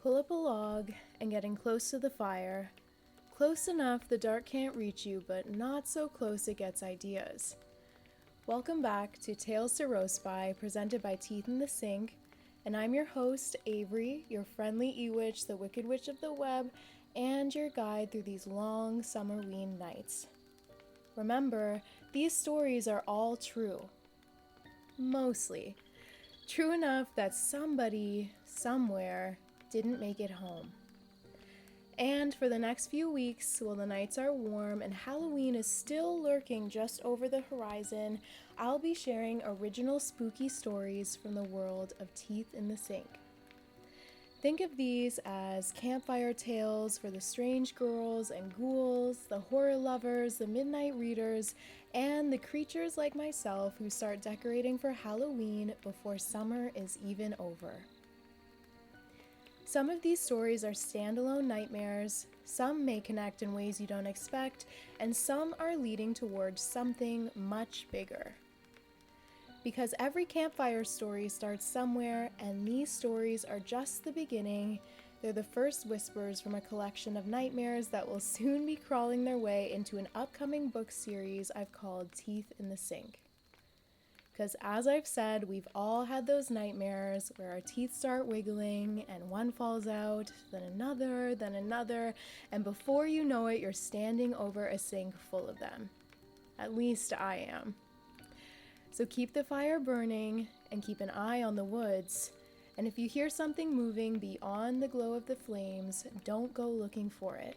Pull up a log and getting close to the fire. Close enough the dark can't reach you, but not so close it gets ideas. Welcome back to Tales to Roast By, presented by Teeth in the Sink, and I'm your host, Avery, your friendly e-witch, the Wicked Witch of the Web, and your guide through these long Summerween nights. Remember, these stories are all true. Mostly. True enough that somebody, somewhere, didn't make it home. And for the next few weeks, while the nights are warm and Halloween is still lurking just over the horizon, I'll be sharing original spooky stories from the world of Teeth in the Sink. Think of these as campfire tales for the strange girls and ghouls, the horror lovers, the midnight readers, and the creatures like myself who start decorating for Halloween before summer is even over. Some of these stories are standalone nightmares, some may connect in ways you don't expect, and some are leading towards something much bigger. Because every campfire story starts somewhere, and these stories are just the beginning. They're the first whispers from a collection of nightmares that will soon be crawling their way into an upcoming book series I've called Teeth in the Sink. Because as I've said, we've all had those nightmares where our teeth start wiggling and one falls out, then another, and before you know it, you're standing over a sink full of them. At least I am. So keep the fire burning and keep an eye on the woods. And if you hear something moving beyond the glow of the flames, don't go looking for it.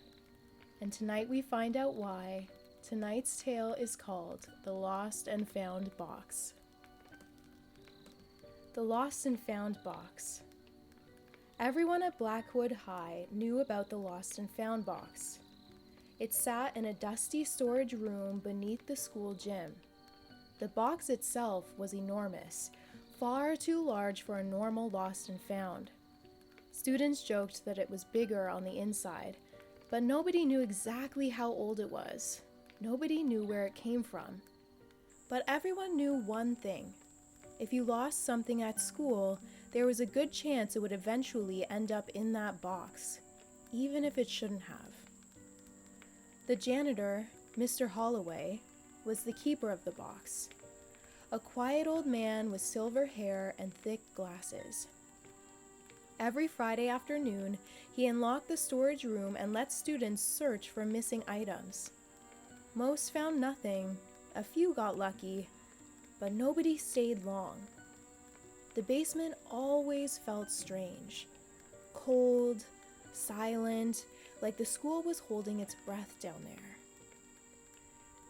And tonight we find out why. Tonight's tale is called The Lost and Found Box. The Lost and Found Box. Everyone at Blackwood High knew about the Lost and Found Box. It sat in a dusty storage room beneath the school gym. The box itself was enormous, far too large for a normal lost and found. Students joked that it was bigger on the inside, but nobody knew exactly how old it was. Nobody knew where it came from. But everyone knew one thing. If you lost something at school, there was a good chance it would eventually end up in that box, even if it shouldn't have. The janitor, Mr. Holloway, was the keeper of the box. A quiet old man with silver hair and thick glasses. Every Friday afternoon, he unlocked the storage room and let students search for missing items. Most found nothing, a few got lucky, but nobody stayed long. The basement always felt strange. Cold, silent, like the school was holding its breath down there.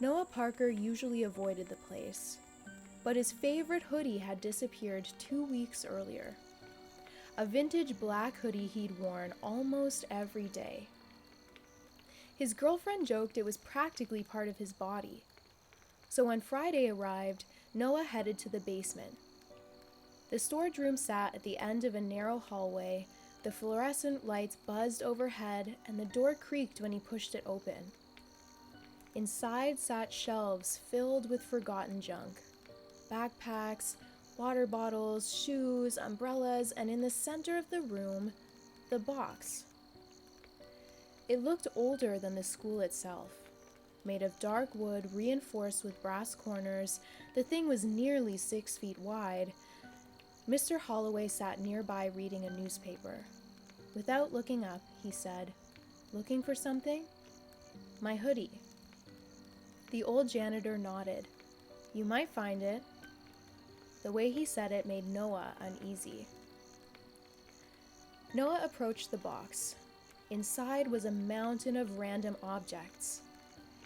Noah Parker usually avoided the place, but his favorite hoodie had disappeared 2 weeks earlier. A vintage black hoodie he'd worn almost every day. His girlfriend joked it was practically part of his body. So when Friday arrived, Noah headed to the basement. The storage room sat at the end of a narrow hallway, the fluorescent lights buzzed overhead, and the door creaked when he pushed it open. Inside sat shelves filled with forgotten junk. Backpacks, water bottles, shoes, umbrellas, and in the center of the room, the box. It looked older than the school itself. Made of dark wood reinforced with brass corners, the thing was nearly 6 feet wide. Mr. Holloway sat nearby reading a newspaper. Without looking up, he said, "Looking for something?" "My hoodie." The old janitor nodded. "You might find it." The way he said it made Noah uneasy. Noah approached the box. Inside was a mountain of random objects.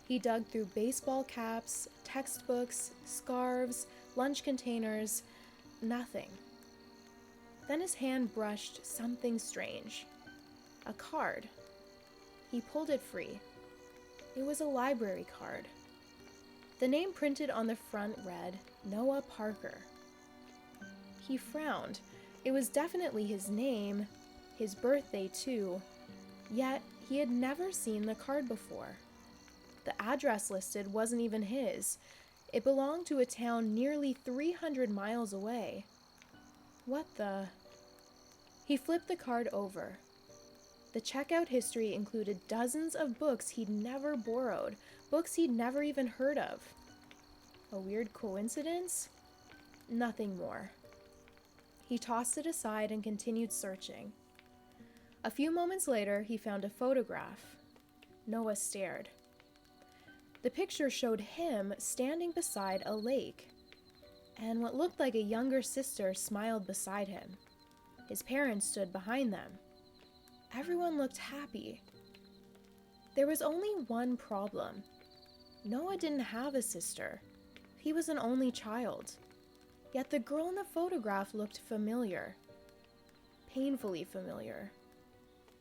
He dug through baseball caps, textbooks, scarves, lunch containers. Nothing. Then his hand brushed something strange. A card. He pulled it free. It was a library card. The name printed on the front read, Noah Parker. He frowned. It was definitely his name, his birthday too, yet he had never seen the card before. The address listed wasn't even his. It belonged to a town nearly 300 miles away. What the? He flipped the card over. The checkout history included dozens of books he'd never borrowed, books he'd never even heard of. A weird coincidence? Nothing more. He tossed it aside and continued searching. A few moments later, he found a photograph. Noah stared. The picture showed him standing beside a lake, and what looked like a younger sister smiled beside him. His parents stood behind them. Everyone looked happy. There was only one problem. Noah didn't have a sister. He was an only child. Yet the girl in the photograph looked familiar. Painfully familiar.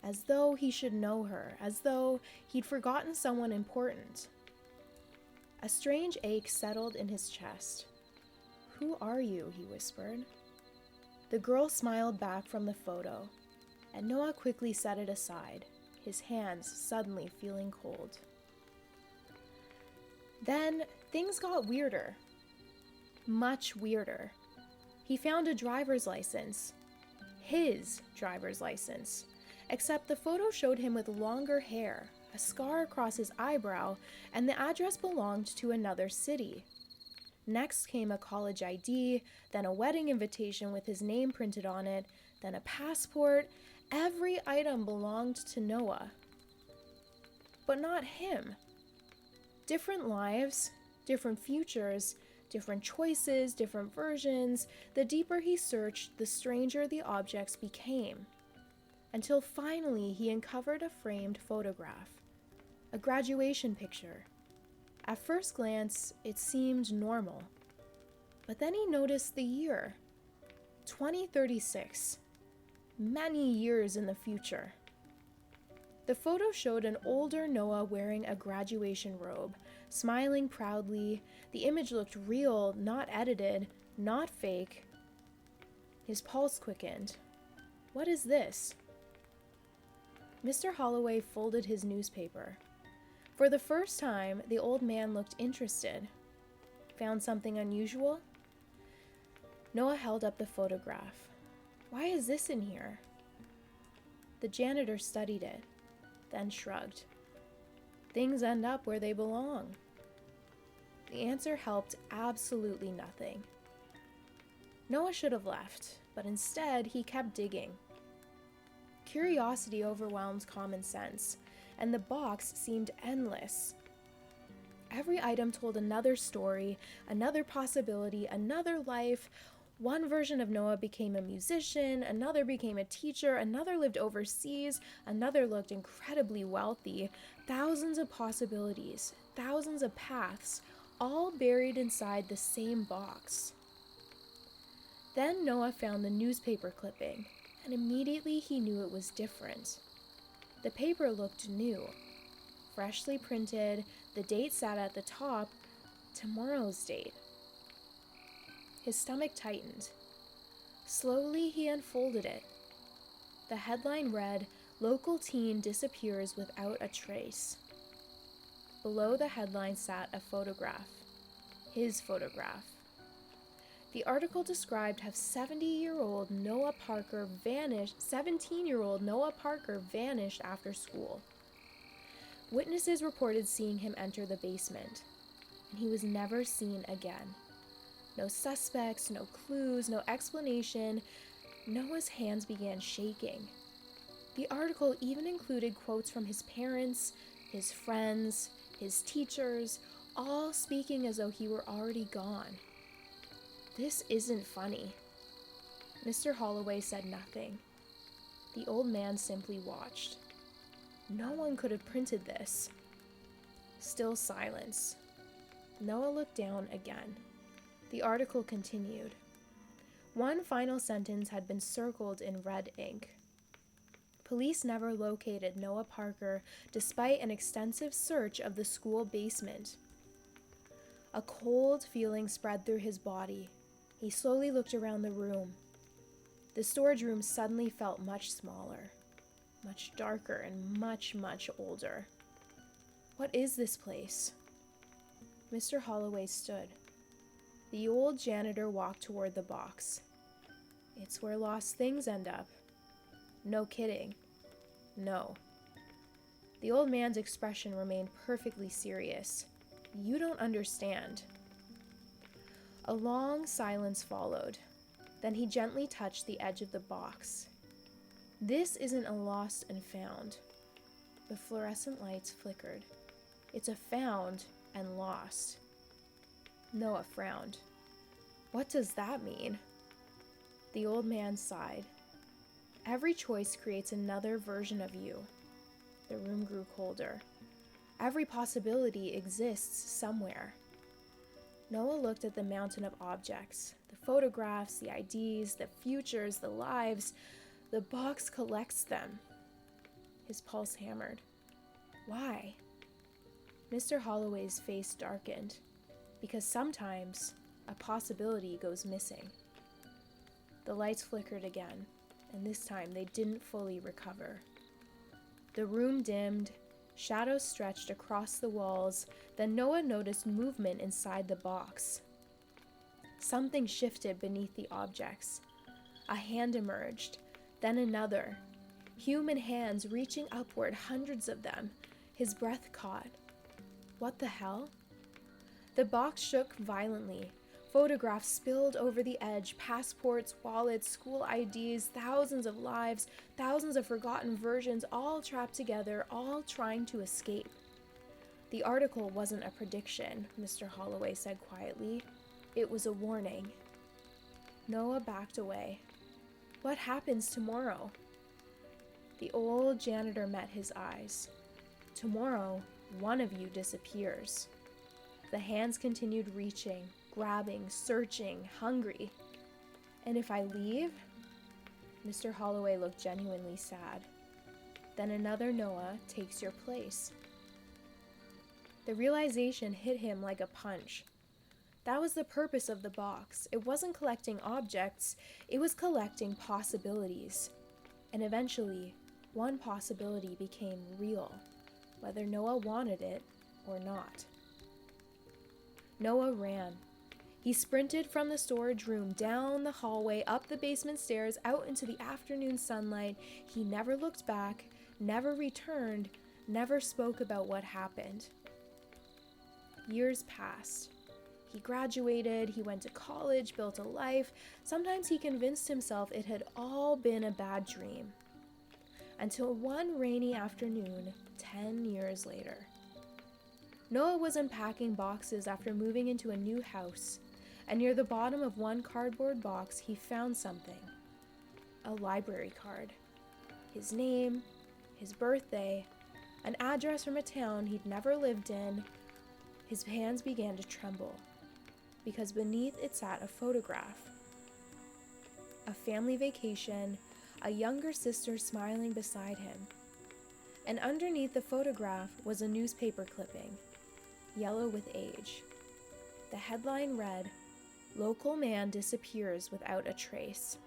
As though he should know her, as though he'd forgotten someone important. A strange ache settled in his chest. "Who are you?" he whispered. The girl smiled back from the photo, and Noah quickly set it aside, his hands suddenly feeling cold. Then things got weirder. Much weirder. He found a driver's license. His driver's license. Except the photo showed him with longer hair, a scar across his eyebrow, and the address belonged to another city. Next came a college ID, then a wedding invitation with his name printed on it, then a passport. Every item belonged to Noah. But not him. Different lives, different futures, different choices, different versions. The deeper he searched, the stranger the objects became. Until finally he uncovered a framed photograph. A graduation picture. At first glance, it seemed normal. But then he noticed the year. 2036. Many years in the future. The photo showed an older Noah wearing a graduation robe, smiling proudly. The image looked real, not edited, not fake. His pulse quickened. What is this? Mr. Holloway folded his newspaper. For the first time, the old man looked interested. Found something unusual? Noah held up the photograph. Why is this in here? The janitor studied it, then shrugged. Things end up where they belong. The answer helped absolutely nothing. Noah should have left, but instead he kept digging. Curiosity overwhelmed common sense, and the box seemed endless. Every item told another story, another possibility, another life. One version of Noah became a musician, another became a teacher, another lived overseas, another looked incredibly wealthy. Thousands of possibilities, thousands of paths, all buried inside the same box. Then Noah found the newspaper clipping, and immediately he knew it was different. The paper looked new, freshly printed, the date sat at the top, tomorrow's date. His stomach tightened. Slowly he unfolded it. The headline read, "Local teen disappears without a trace." Below the headline sat a photograph. His photograph. The article described how 17-year-old Noah Parker vanished after school. Witnesses reported seeing him enter the basement, and he was never seen again. No suspects, no clues, no explanation. Noah's hands began shaking. The article even included quotes from his parents, his friends, his teachers, all speaking as though he were already gone. This isn't funny. Mr. Holloway said nothing. The old man simply watched. No one could have printed this. Still silence. Noah looked down again. The article continued. One final sentence had been circled in red ink. Police never located Noah Parker despite an extensive search of the school basement. A cold feeling spread through his body. He slowly looked around the room. The storage room suddenly felt much smaller, much darker, and much, much older. What is this place? Mr. Holloway stood. The old janitor walked toward the box. It's where lost things end up. No kidding. No. The old man's expression remained perfectly serious. You don't understand. A long silence followed. Then he gently touched the edge of the box. This isn't a lost and found. The fluorescent lights flickered. It's a found and lost. Noah frowned. What does that mean? The old man sighed. Every choice creates another version of you. The room grew colder. Every possibility exists somewhere. Noah looked at the mountain of objects, the photographs, the IDs, the futures, the lives. The box collects them. His pulse hammered. Why? Mr. Holloway's face darkened. Because sometimes a possibility goes missing. The lights flickered again, and this time they didn't fully recover. The room dimmed, shadows stretched across the walls, then Noah noticed movement inside the box. Something shifted beneath the objects. A hand emerged, then another. Human hands reaching upward, hundreds of them. His breath caught. What the hell? The box shook violently. Photographs spilled over the edge, passports, wallets, school IDs, thousands of lives, thousands of forgotten versions, all trapped together, all trying to escape. The article wasn't a prediction, Mr. Holloway said quietly. It was a warning. Noah backed away. What happens tomorrow? The old janitor met his eyes. Tomorrow, one of you disappears. The hands continued reaching, grabbing, searching, hungry. And if I leave? Mr. Holloway looked genuinely sad. Then another Noah takes your place. The realization hit him like a punch. That was the purpose of the box. It wasn't collecting objects, it was collecting possibilities. And eventually, one possibility became real, whether Noah wanted it or not. Noah ran. He sprinted from the storage room, down the hallway, up the basement stairs, out into the afternoon sunlight. He never looked back, never returned, never spoke about what happened. Years passed. He graduated, he went to college, built a life. Sometimes he convinced himself it had all been a bad dream. Until one rainy afternoon, 10 years later. Noah was unpacking boxes after moving into a new house, and near the bottom of one cardboard box, he found something. A library card. His name, his birthday, an address from a town he'd never lived in. His hands began to tremble, because beneath it sat a photograph. A family vacation, a younger sister smiling beside him. And underneath the photograph was a newspaper clipping, yellow with age. The headline read, "Local man disappears without a trace."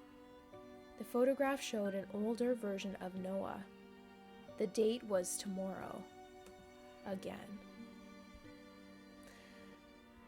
The photograph showed an older version of Noah. The date was tomorrow. Again.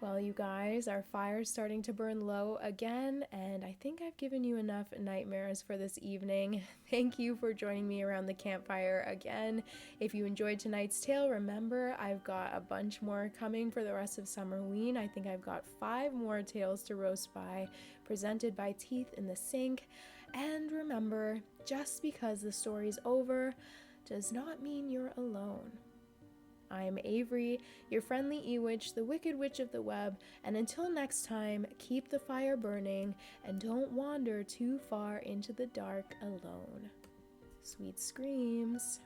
Well, you guys, our fire's starting to burn low again, and I think I've given you enough nightmares for this evening. Thank you for joining me around the campfire again. If you enjoyed tonight's tale, remember I've got a bunch more coming for the rest of Summerween. I think I've got 5 more tales to roast by, presented by Teeth in the Sink. And remember, just because the story's over does not mean you're alone. I'm Avery, your friendly Ewitch, the Wicked Witch of the Web, and until next time, keep the fire burning and don't wander too far into the dark alone. Sweet screams.